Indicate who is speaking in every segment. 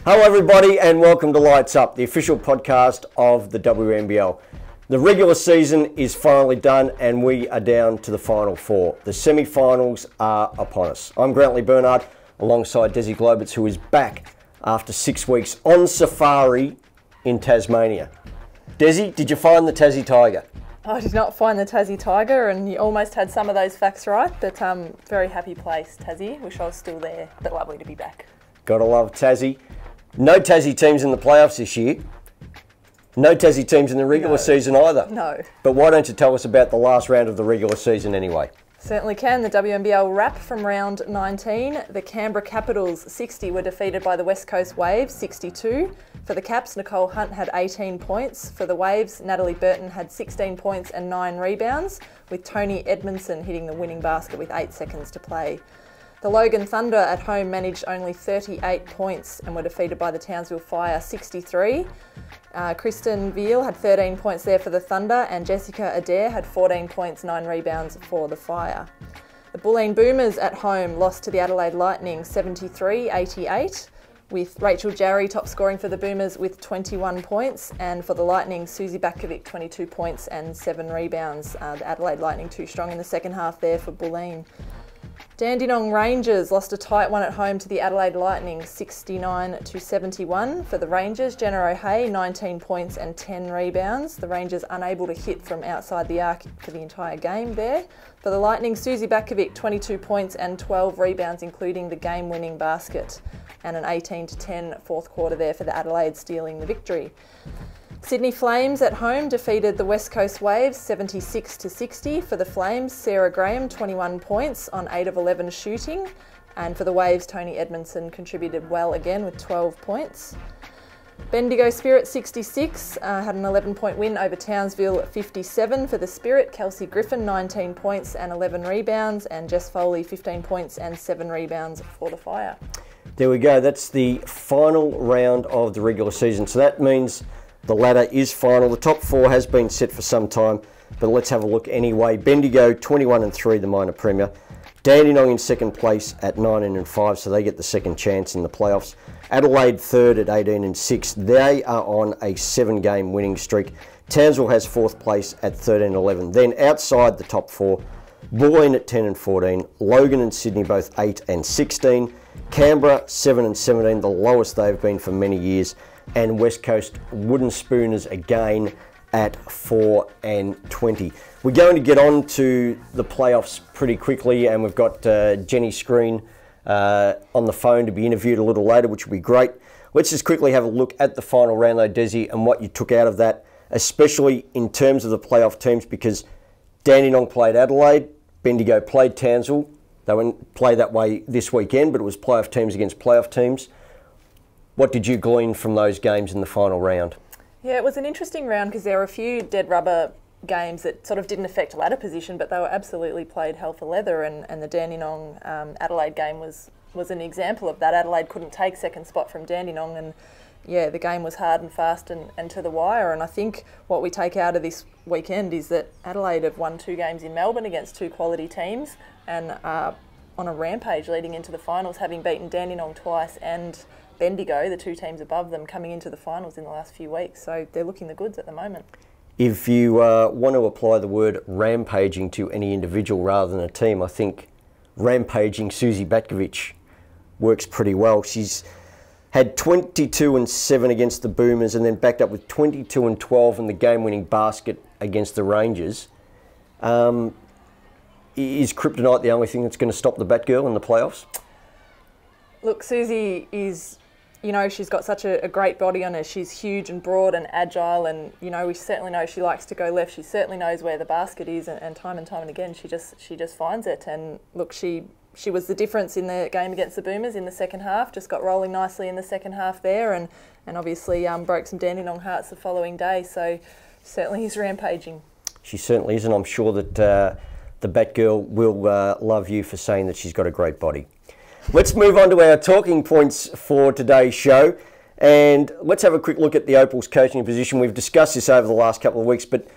Speaker 1: Hello everybody and welcome to Lights Up, the official podcast of the WNBL. The regular season is finally done and we are down to the final four. The semi-finals are upon us. I'm Grantley Bernard alongside Desi Globitz, who is back after 6 weeks on safari in Tasmania. Desi, did you find the Tassie Tiger?
Speaker 2: I did not find the Tassie Tiger, and you almost had some of those facts right, but very happy place, Tassie. Wish I was still there, but lovely to be back.
Speaker 1: Gotta love Tassie. No Tassie teams in the playoffs this year. No Tassie teams in the regular season either.
Speaker 2: No.
Speaker 1: But why don't you tell us about the last round of the regular season anyway?
Speaker 2: Certainly can. The WNBL wrap from round 19. The Canberra Capitals, 60, were defeated by the West Coast Waves, 62. For the Caps, Nicole Hunt had 18 points. For the Waves, Natalie Burton had 16 points and 9 rebounds, with Toni Edmondson hitting the winning basket with 8 seconds to play. The Logan Thunder at home managed only 38 points and were defeated by the Townsville Fire, 63. Kristen Veal had 13 points there for the Thunder, and Jessica Adair had 14 points, 9 rebounds for the Fire. The Bulleen Boomers at home lost to the Adelaide Lightning 73-88, with Rachel Jarry top scoring for the Boomers with 21 points, and for the Lightning, Susie Bakovic 22 points and 7 rebounds. The Adelaide Lightning too strong in the second half there for Bulleen. Dandenong Rangers lost a tight one at home to the Adelaide Lightning, 69-71. For the Rangers, Jenna O'Hea, 19 points and 10 rebounds. The Rangers unable to hit from outside the arc for the entire game there. For the Lightning, Susie Bakovic, 22 points and 12 rebounds, including the game-winning basket, and an 18-10 fourth quarter there for the Adelaide, stealing the victory. Sydney Flames at home defeated the West Coast Waves 76-60. For the Flames, Sarah Graham 21 points on 8 of 11 shooting, and for the Waves, Toni Edmondson contributed well again with 12 points. Bendigo Spirit 66 had an 11-point win over Townsville 57. For the Spirit, Kelsey Griffin 19 points and 11 rebounds, and Jess Foley 15 points and 7 rebounds for the Fire.
Speaker 1: There we go, that's the final round of the regular season. So that means the ladder is final. The top four has been set for some time, but let's have a look anyway. Bendigo 21-3, the minor premier. Dandenong in second place at 19-5, so they get the second chance in the playoffs. Adelaide third at 18-6. They are on a 7-game winning streak. Townsville has fourth place at 13-11. Then outside the top four, Bulleen at 10-14. Logan and Sydney both 8-16. Canberra 7-17, the lowest they've been for many years. And West Coast Wooden Spooners again at 4-20. We're going to get on to the playoffs pretty quickly, and we've got Jenni Screen on the phone to be interviewed a little later, which will be great. Let's just quickly have a look at the final round though, Desi, and what you took out of that, especially in terms of the playoff teams, because Dandenong played Adelaide, Bendigo played Townsville. They won't play that way this weekend, but it was playoff teams against playoff teams. What did you glean from those games in the final round?
Speaker 2: Yeah, it was an interesting round because there were a few dead rubber games that sort of didn't affect ladder position, but they were absolutely played hell for leather, and the Dandenong Adelaide game was an example of that. Adelaide couldn't take second spot from Dandenong, and yeah, the game was hard and fast and to the wire. And I think what we take out of this weekend is that Adelaide have won 2 games in Melbourne against 2 quality teams, and on a rampage leading into the finals, having beaten Dandenong twice and Bendigo, the 2 teams above them, coming into the finals in the last few weeks. So they're looking the goods at the moment.
Speaker 1: If you want to apply the word rampaging to any individual rather than a team, I think rampaging Susie Bakovic works pretty well. She's had 22-7 against the Boomers and then backed up with 22-12 in the game-winning basket against the Rangers. Is kryptonite the only thing that's going to stop the Batgirl in the playoffs?
Speaker 2: Look, Susie is, she's got such a great body on her. She's huge and broad and agile, and, we certainly know she likes to go left. She certainly knows where the basket is, and time and again, she just finds it. And look, she was the difference in the game against the Boomers in the second half, just got rolling nicely in the second half there, and obviously broke some Dandenong hearts the following day. So certainly is rampaging.
Speaker 1: She certainly is, and I'm sure that the Batgirl will love you for saying that she's got a great body. Let's move on to our talking points for today's show, and let's have a quick look at the Opals coaching position. We've discussed this over the last couple of weeks, but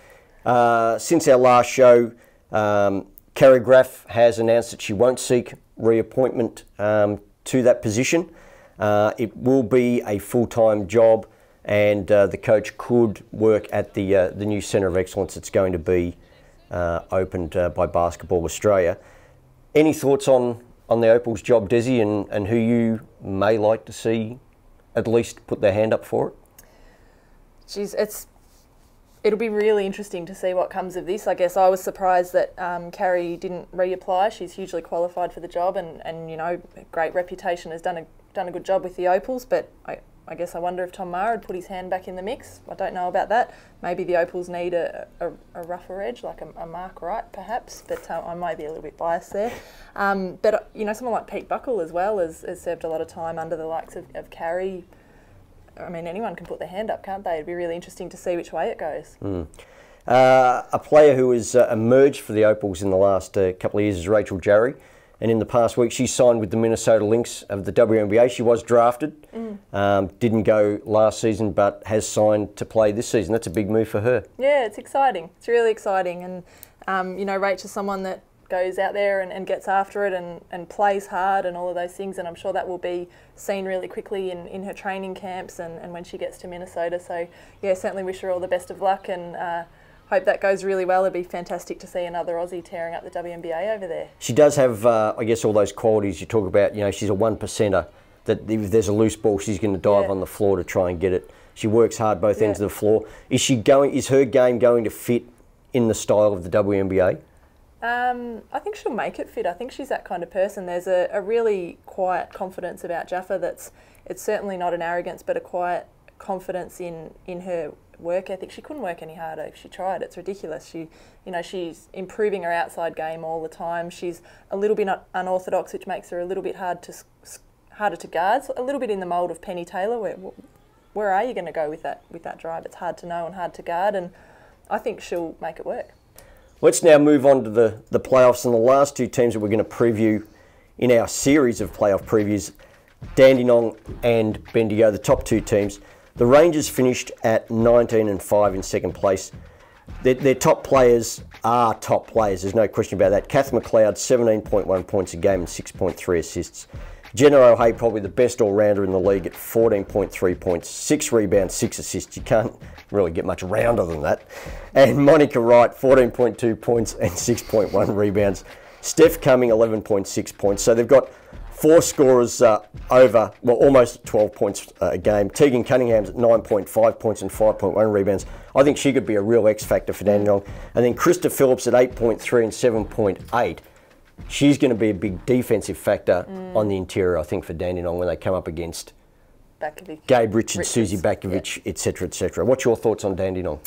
Speaker 1: since our last show, Carrie Graff has announced that she won't seek reappointment to that position. It will be a full-time job, and the coach could work at the new Centre of Excellence that's going to be opened by Basketball Australia. Any thoughts on the Opals job, Desi, and who you may like to see at least put their hand up for it?
Speaker 2: Geez, it'll be really interesting to see what comes of this. I guess I was surprised that Carrie didn't reapply. She's hugely qualified for the job, and you know, great reputation, has done a good job with the Opals. But I guess I wonder if Tom Maher had put his hand back in the mix. I don't know about that. Maybe the Opals need a rougher edge, like a Mark Wright perhaps, but I might be a little bit biased there. But you know, someone like Pete Buckle as well has served a lot of time under the likes of Carrie. I mean, anyone can put their hand up, can't they? It'd be really interesting to see which way it goes.
Speaker 1: A player who has emerged for the Opals in the last couple of years is Rachel Jarry. And in the past week, she signed with the Minnesota Lynx of the WNBA. She was drafted, didn't go last season, but has signed to play this season. That's a big move for her.
Speaker 2: Yeah, it's exciting. It's really exciting. And, you know, Rachel's someone that goes out there and gets after it and plays hard and all of those things. And I'm sure that will be seen really quickly in her training camps and when she gets to Minnesota. So, yeah, certainly wish her all the best of luck and hope that goes really well. It'd be fantastic to see another Aussie tearing up the WNBA over there.
Speaker 1: She does have, I guess, all those qualities you talk about. You know, she's a one-percenter, that if there's a loose ball, she's going to dive on the floor to try and get it. She works hard both ends of the floor. Is her game going to fit in the style of the WNBA?
Speaker 2: I think she'll make it fit. I think she's that kind of person. There's a really quiet confidence about Jaffa it's certainly not an arrogance, but a quiet confidence in her work ethic. She couldn't work any harder if she tried. It's ridiculous. She's improving her outside game all the time. She's a little bit unorthodox, which makes her a little bit harder to guard. So a little bit in the mould of Penny Taylor. Where are you going to go with that drive? It's hard to know and hard to guard, and I think she'll make it work.
Speaker 1: Let's now move on to the playoffs, and the last two teams that we're going to preview in our series of playoff previews, Dandenong and Bendigo, the top two teams. The Rangers finished at 19-5 in second place. Their top players are top players, there's no question about that. Kath McLeod, 17.1 points a game and 6.3 assists. Jenna O'Hay, probably the best all-rounder in the league at 14.3 points, 6 rebounds, 6 assists. You can't really get much rounder than that. And Monica Wright, 14.2 points and 6.1 rebounds. Steph Cumming, 11.6 points. So they've got 4 scorers over, well, almost 12 points a game. Tegan Cunningham's at 9.5 points and 5.1 rebounds. I think she could be a real X factor for Dandenong. And then Krista Phillips at 8.3 and 7.8. She's going to be a big defensive factor on the interior, I think, for Dandenong when they come up against Gabe Richards, Susie Bakovic, etc., etc. What's your thoughts on Dandenong?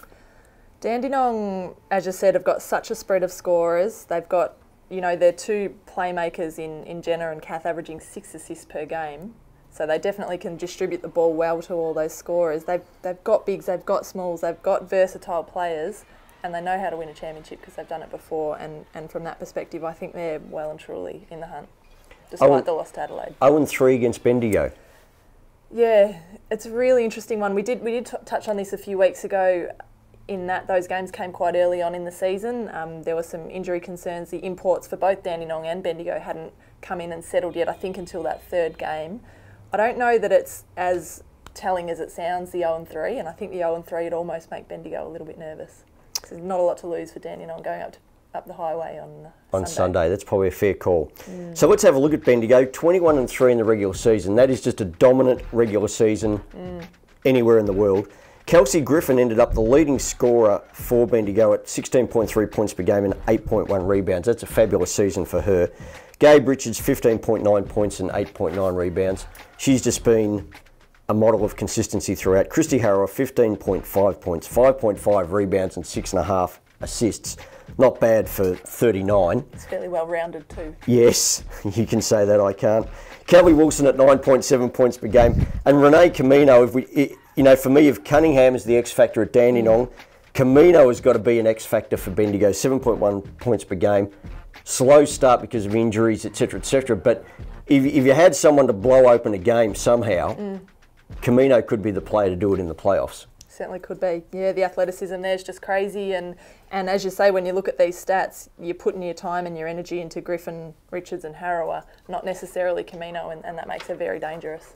Speaker 2: Dandenong, as you said, have got such a spread of scorers. They've got, you know, their 2 playmakers in Jenna and Kath averaging 6 assists per game. So they definitely can distribute the ball well to all those scorers. They've got bigs, they've got smalls, they've got versatile players, and they know how to win a championship because they've done it before. And from that perspective, I think they're well and truly in the hunt, despite the loss to Adelaide. 0-3
Speaker 1: against Bendigo.
Speaker 2: Yeah, it's a really interesting one. We did touch on this a few weeks ago, in that those games came quite early on in the season. There were some injury concerns. The imports for both Dandenong and Bendigo hadn't come in and settled yet, I think, until that 3rd game. I don't know that it's as telling as it sounds, the 0-3, and I think the 0-3 would almost make Bendigo a little bit nervous. There's not a lot to lose for Dandenong going up the highway on
Speaker 1: Sunday. That's probably a fair call. So let's have a look at Bendigo. 21-3 in the regular season. That is just a dominant regular season anywhere in the world. Kelsey Griffin ended up the leading scorer for Bendigo at 16.3 points per game and 8.1 rebounds. That's a fabulous season for her. Gabe Richards, 15.9 points and 8.9 rebounds. She's just been a model of consistency throughout. Christy Harrow, 15.5 points, 5.5 rebounds and 6.5 assists. Not bad for 39.
Speaker 2: It's fairly well rounded too.
Speaker 1: Yes, you can say that, I can't. Kelly Wilson at 9.7 points per game. And Renee Camino, for me, if Cunningham is the X factor at Dandenong, Camino has got to be an X factor for Bendigo, 7.1 points per game. Slow start because of injuries, etc., etc. But if you had someone to blow open a game somehow, Camino could be the player to do it in the playoffs.
Speaker 2: Certainly could be. Yeah, the athleticism there is just crazy. And as you say, when you look at these stats, you're putting your time and your energy into Griffin, Richards and Harrower, not necessarily Camino, and that makes it very dangerous.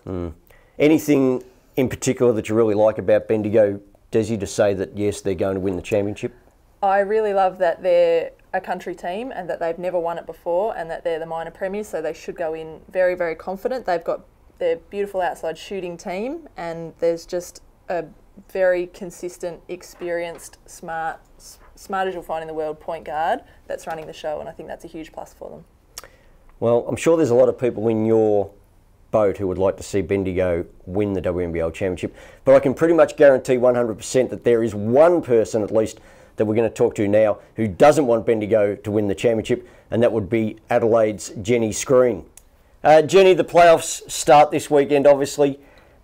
Speaker 1: Anything in particular that you really like about Bendigo, Desi, to say that, yes, they're going to win the championship?
Speaker 2: I really love that they're a country team and that they've never won it before and that they're the minor premiers, so they should go in very, very confident. They've got their beautiful outside shooting team and there's just a very consistent, experienced, smart as you'll find in the world point guard that's running the show, and I think that's a huge plus for them.
Speaker 1: Well, I'm sure there's a lot of people in your boat who would like to see Bendigo win the WNBL Championship, but I can pretty much guarantee 100% that there is one person at least that we're going to talk to now who doesn't want Bendigo to win the championship, and that would be Adelaide's Jenni Screen. Jenni, the playoffs start this weekend, obviously.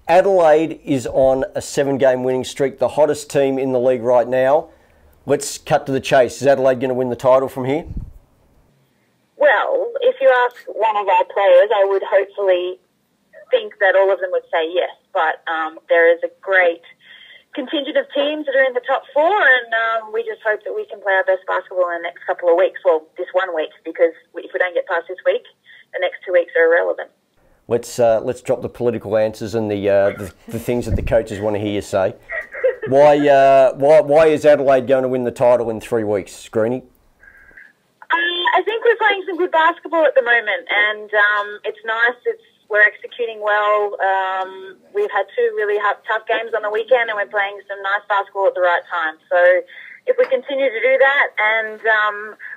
Speaker 1: Adelaide is on a 7-game winning streak, the hottest team in the league right now. Let's cut to the chase. Is Adelaide going to win the title from here?
Speaker 3: Well, if you ask one of our players, I would hopefully think that all of them would say yes. But there is a great contingent of teams that are in the top 4, and we just hope that we can play our best basketball in the next couple of weeks. Well, this 1 week, because if we don't get past this week, the next 2 weeks are irrelevant.
Speaker 1: Let's drop the political answers and the things that the coaches want to hear you say. Why is Adelaide going to win the title in 3 weeks, Screeny?
Speaker 3: I think we're playing some good basketball at the moment, and it's nice. We're executing well. We've had 2 really tough games on the weekend, and we're playing some nice basketball at the right time. So if we continue to do that and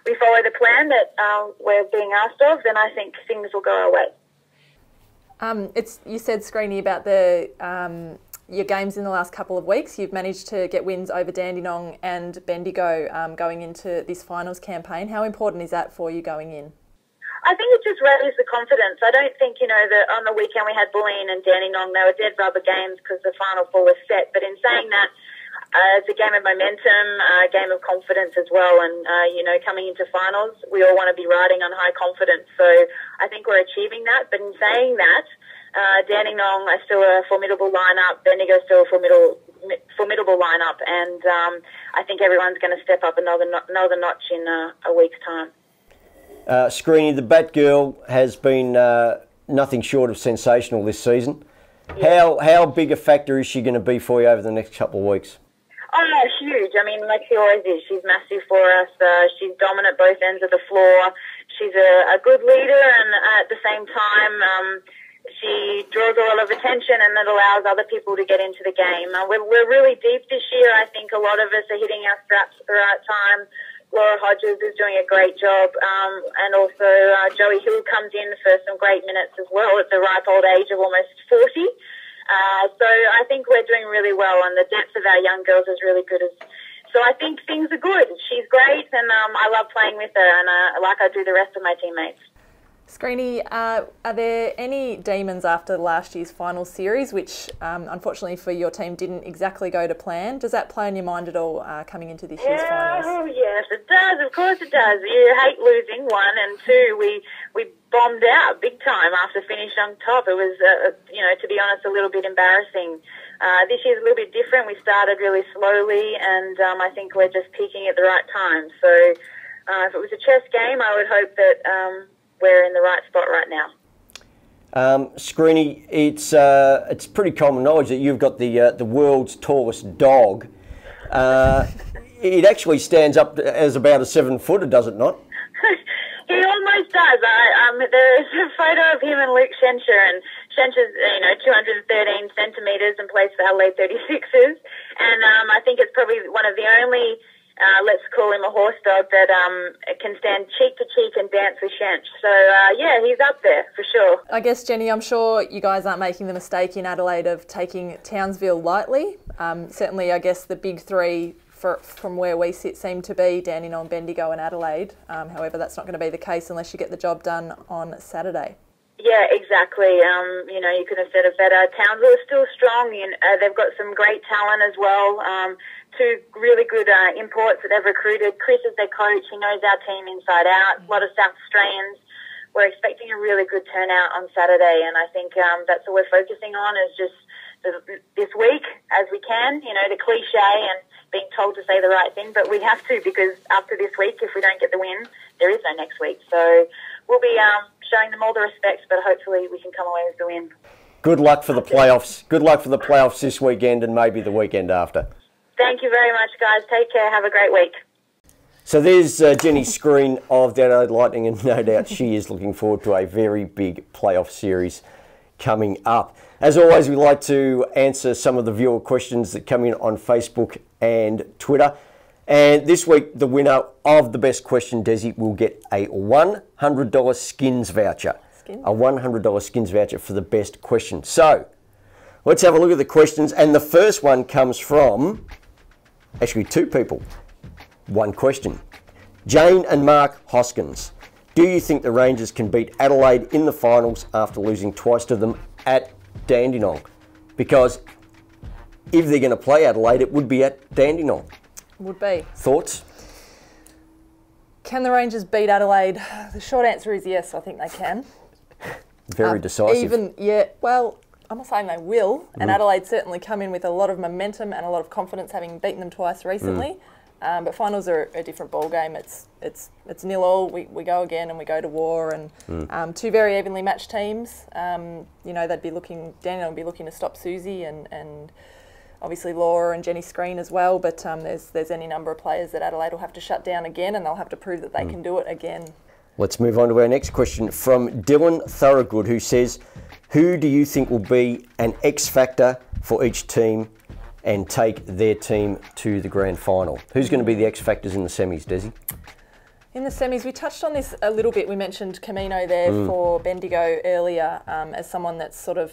Speaker 3: we follow the plan that we're being asked of, then I think things will go our way.
Speaker 2: You said, Screeny, about your games in the last couple of weeks. You've managed to get wins over Dandenong and Bendigo going into this finals campaign. How important is that for you going in?
Speaker 3: I think it just raises the confidence. I don't think, that on the weekend we had Bulleen and Dandenong, they were dead rubber games because the Final Four was set. But in saying that, it's a game of momentum, a game of confidence as well. And, coming into finals, we all want to be riding on high confidence. So I think we're achieving that. But in saying that, Dandenong are still a formidable lineup. Bendigo is still a formidable lineup. And I think everyone's going to step up another notch in a week's time.
Speaker 1: Screeny, the Batgirl has been nothing short of sensational this season. Yeah. How big a factor is she going to be for you over the next couple of weeks?
Speaker 3: Oh, no, huge. I mean, like she always is. She's massive for us. She's dominant both ends of the floor. She's a good leader, and at the same time, she draws a lot of attention, and it allows other people to get into the game. We're really deep this year. I think a lot of us are hitting our straps at the right time. Laura Hodges is doing a great job, and also Joey Hill comes in for some great minutes as well at the ripe old age of almost 40. So I think we're doing really well, and the depth of our young girls is really good. So I think things are good. She's great, and I love playing with her, and like I do the rest of my teammates.
Speaker 2: Screeny, are there any demons after last year's final series, which unfortunately for your team didn't exactly go to plan? Does that play on your mind at all coming into this year's finals?
Speaker 3: Oh, yes, it does. Of course it does. You hate losing, 1, and 2, we bombed out big time after finishing on top. It was, to be honest, a little bit embarrassing. This year's a little bit different. We started really slowly, and I think we're just peaking at the right time. So if it was a chess game, I would hope that we're in the right spot right now.
Speaker 1: Screeny, it's pretty common knowledge that you've got the world's tallest dog. It actually stands up as about a 7-footer, does it not?
Speaker 3: He almost does. There is a photo of him and Luke Schenscher, and Schenscher's 213 centimetres and plays for Adelaide 36ers, and I think it's probably one of the only. Let's call him a horse dog that can stand cheek to cheek and dance with Shench. So, he's up there for sure.
Speaker 2: I guess, Jenny, I'm sure you guys aren't making the mistake in Adelaide of taking Townsville lightly. Certainly, I guess the big 3 from where we sit seem to be Dandenong, Bendigo and Adelaide. However, that's not going to be the case unless you get the job done on Saturday.
Speaker 3: Yeah, exactly. You could have said it better. Townsville is still strong. They've got some great talent as well. 2 really good imports that they've recruited. Chris is their coach. He knows our team inside out. A lot of South Australians. We're expecting a really good turnout on Saturday, and I think that's what we're focusing on, is just this week as we can. You know, the cliche and being told to say the right thing, but we have to, because after this week, if we don't get the win, there is no next week. So we'll be showing them all the respect, but hopefully we can come away with the win.
Speaker 1: Good luck for the playoffs. Good luck for the playoffs this weekend and maybe the weekend after.
Speaker 3: Thank you very much, guys. Take care. Have a great week.
Speaker 1: So there's Jenni Screen of the Adelaide Lightning, and no doubt she is looking forward to a very big playoff series coming up. As always, we like to answer some of the viewer questions that come in on Facebook and Twitter. And this week, the winner of the best question, Desi, will get a $100 skins voucher. A $100 skins voucher for the best question. So let's have a look at the questions. And the first one comes from, actually, two people. One question. Jane and Mark Hoskins. Do you think the Rangers can beat Adelaide in the finals after losing twice to them at Dandenong? Because if they're going to play Adelaide, it would be at Dandenong.
Speaker 2: Would be.
Speaker 1: Thoughts?
Speaker 2: Can the Rangers beat Adelaide? The short answer is yes, I think they can.
Speaker 1: Very decisive.
Speaker 2: Well, I'm not saying they will, and Adelaide certainly come in with a lot of momentum and a lot of confidence, having beaten them twice recently. But finals are a different ball game. It's 0-0. We go again and we go to war, and two very evenly matched teams. You know, Daniel would be looking to stop Susie and obviously Laura and Jenni Screen as well. But there's any number of players that Adelaide will have to shut down again, and they'll have to prove that they can do it again. Let's
Speaker 1: move on to our next question from Dylan Thorogood, who says, who do you think will be an X factor for each team and take their team to the grand final? Who's going to be the X factors in the semis, Desi?
Speaker 2: In the semis, we touched on this a little bit. We mentioned Camino there for Bendigo earlier as someone that's sort of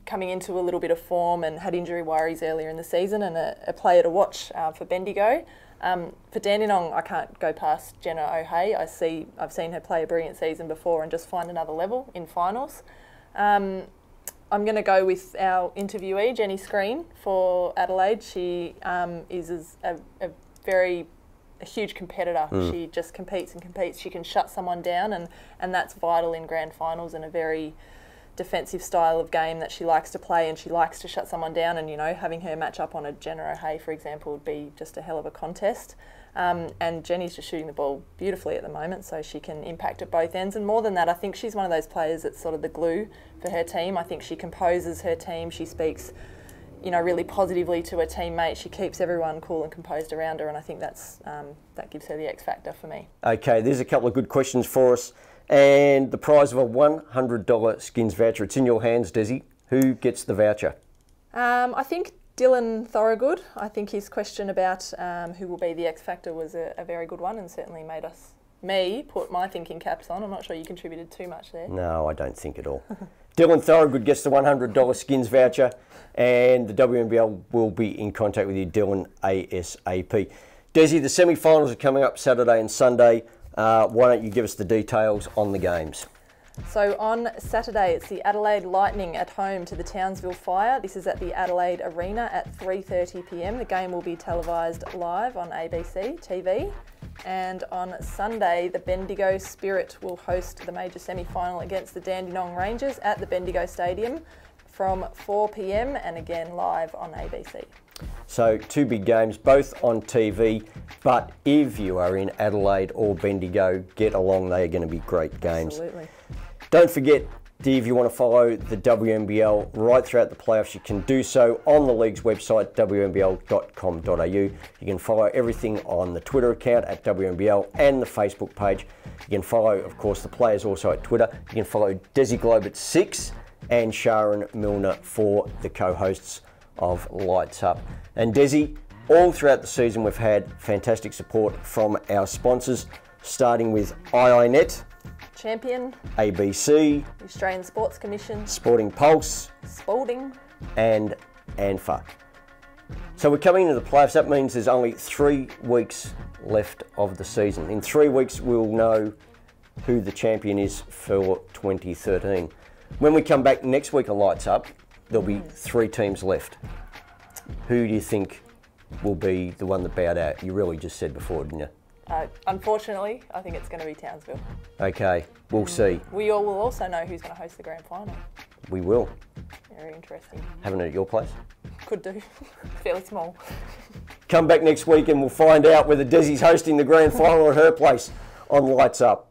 Speaker 2: coming into a little bit of form and had injury worries earlier in the season, and a player to watch for Bendigo. For Dandenong, I can't go past Jenna O'Hea. I've seen her play a brilliant season before and just find another level in finals. I'm going to go with our interviewee, Jenni Screen, for Adelaide. She is a huge competitor. She just competes and competes. She can shut someone down, and that's vital in grand finals, and a very defensive style of game that she likes to play, and she likes to shut someone down. And, you know, having her match up on a Jenna O'Hea, for example, would be just a hell of a contest. And Jenny's just shooting the ball beautifully at the moment, so she can impact at both ends. And more than that, I think she's one of those players that's sort of the glue for her team. I think she composes her team. She speaks, you know, really positively to her teammate. She keeps everyone cool and composed around her, and I think that gives her the X factor for me. Okay, there's a couple of good questions for us, and the prize of a $100 skins voucher. It's in your hands, Desi. Who gets the voucher? I think Dylan Thorogood. I think his question about who will be the X factor was a very good one, and certainly made me put my thinking caps on. I'm not sure you contributed too much there. No, I don't think at all. Dylan Thorogood gets the $100 skins voucher, and the WNBL will be in contact with you, Dylan, ASAP. Desi, the semi-finals are coming up Saturday and Sunday. Why don't you give us the details on the games? So on Saturday, it's the Adelaide Lightning at home to the Townsville Fire. This is at the Adelaide Arena at 3:30 p.m. The game will be televised live on ABC TV. And on Sunday, the Bendigo Spirit will host the major semi-final against the Dandenong Rangers at the Bendigo Stadium from 4 p.m. and again live on ABC. So two big games, both on TV, but if you are in Adelaide or Bendigo, get along. They are going to be great games. Absolutely. Don't forget, if you want to follow the WNBL right throughout the playoffs, you can do so on the league's website, wnbl.com.au. You can follow everything on the Twitter account at WNBL and the Facebook page. You can follow, of course, the players also at Twitter. You can follow Desi Globe at 6 and Sharon Milner for the co-hosts of Lights Up. And Desi, all throughout the season, we've had fantastic support from our sponsors, starting with IINet, Champion, ABC, the Australian Sports Commission, Sporting Pulse, Sporting, and ANFA. So we're coming into the playoffs. That means there's only 3 weeks left of the season. In 3 weeks, we'll know who the champion is for 2013. When we come back next week on Lights Up, there'll be 3 teams left. Who do you think will be the one that bowed out? You really just said before, didn't you? Unfortunately, I think it's going to be Townsville. Okay, we'll see. We all will also know who's going to host the grand final. We will. Very interesting.
Speaker 1: Having it at your place?
Speaker 2: Could do. Fairly small.
Speaker 1: Come back next week and we'll find out whether Desi's hosting the grand final at her place on Lights Up.